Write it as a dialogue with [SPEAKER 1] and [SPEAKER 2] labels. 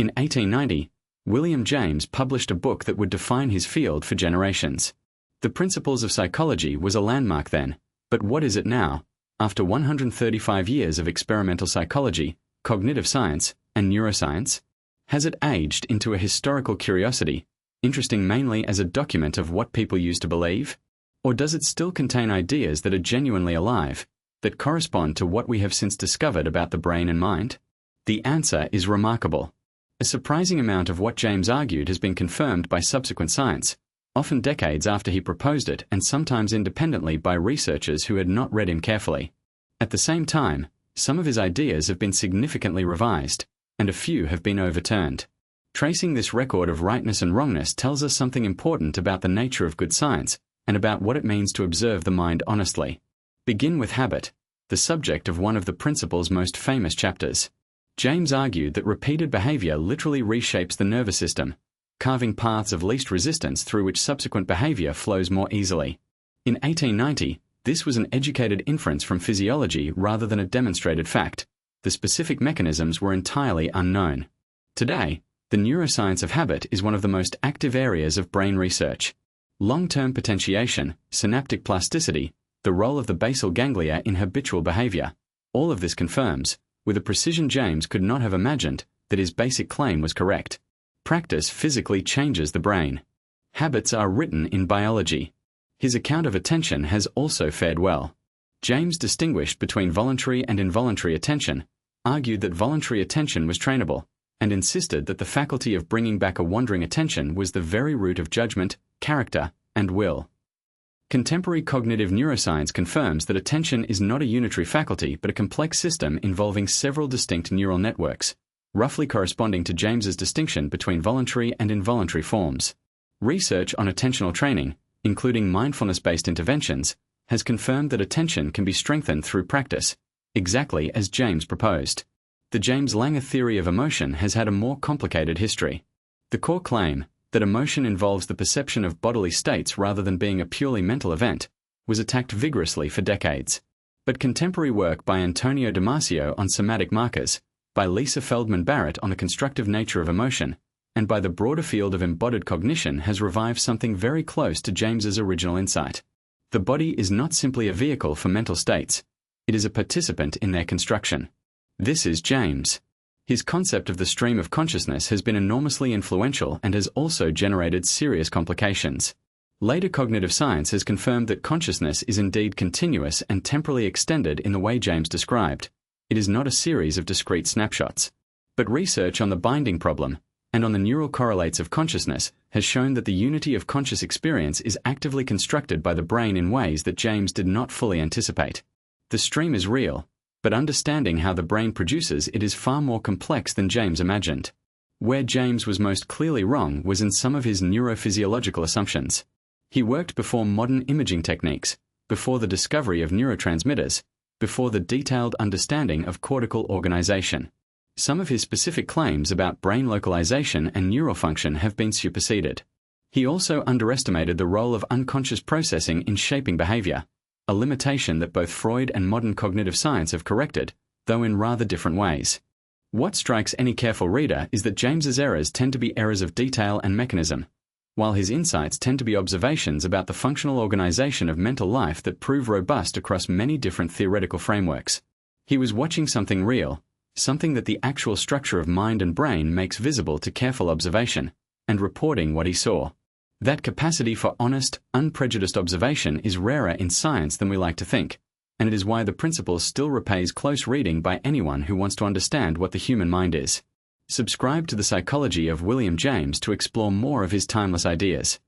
[SPEAKER 1] In 1890, William James published a book that would define his field for generations. The Principles of Psychology was a landmark then, but what is it now? After 135 years of experimental psychology, cognitive science, and neuroscience? Has it aged into a historical curiosity, interesting mainly as a document of what people used to believe? Or does it still contain ideas that are genuinely alive, that correspond to what we have since discovered about the brain and mind? The answer is remarkable. A surprising amount of what James argued has been confirmed by subsequent science, often decades after he proposed it and sometimes independently by researchers who had not read him carefully. At the same time, some of his ideas have been significantly revised, and a few have been overturned. Tracing this record of rightness and wrongness tells us something important about the nature of good science and about what it means to observe the mind honestly. Begin with habit, the subject of one of the Principles' most famous chapters. James argued that repeated behavior literally reshapes the nervous system, carving paths of least resistance through which subsequent behavior flows more easily. In 1890, this was an educated inference from physiology rather than a demonstrated fact. The specific mechanisms were entirely unknown. Today, the neuroscience of habit is one of the most active areas of brain research. Long-term potentiation, synaptic plasticity, the role of the basal ganglia in habitual behavior, all of this confirms, with a precision James could not have imagined, that his basic claim was correct. Practice physically changes the brain. Habits are written in biology. His account of attention has also fared well. James distinguished between voluntary and involuntary attention, argued that voluntary attention was trainable, and insisted that the faculty of bringing back a wandering attention was the very root of judgment, character, and will. Contemporary cognitive neuroscience confirms that attention is not a unitary faculty but a complex system involving several distinct neural networks, roughly corresponding to James's distinction between voluntary and involuntary forms. Research on attentional training, including mindfulness-based interventions, has confirmed that attention can be strengthened through practice, exactly as James proposed. The James-Lange theory of emotion has had a more complicated history. The core claim, that emotion involves the perception of bodily states rather than being a purely mental event, was attacked vigorously for decades. But contemporary work by Antonio Damasio on somatic markers, by Lisa Feldman Barrett on the constructive nature of emotion, and by the broader field of embodied cognition has revived something very close to James's original insight. The body is not simply a vehicle for mental states, it is a participant in their construction. This is James. His concept of the stream of consciousness has been enormously influential and has also generated serious complications. Later cognitive science has confirmed that consciousness is indeed continuous and temporally extended in the way James described. It is not a series of discrete snapshots. But research on the binding problem, and on the neural correlates of consciousness, has shown that the unity of conscious experience is actively constructed by the brain in ways that James did not fully anticipate. The stream is real, but understanding how the brain produces it is far more complex than James imagined. Where James was most clearly wrong was in some of his neurophysiological assumptions. He worked before modern imaging techniques, before the discovery of neurotransmitters, before the detailed understanding of cortical organization. Some of his specific claims about brain localization and neural function have been superseded. He also underestimated the role of unconscious processing in shaping behavior, a limitation that both Freud and modern cognitive science have corrected, though in rather different ways. What strikes any careful reader is that James's errors tend to be errors of detail and mechanism, while his insights tend to be observations about the functional organization of mental life that prove robust across many different theoretical frameworks. He was watching something real, something that the actual structure of mind and brain makes visible to careful observation, and reporting what he saw. That capacity for honest, unprejudiced observation is rarer in science than we like to think, and it is why the Principles still repays close reading by anyone who wants to understand what the human mind is. Subscribe to The Psychology of William James to explore more of his timeless ideas.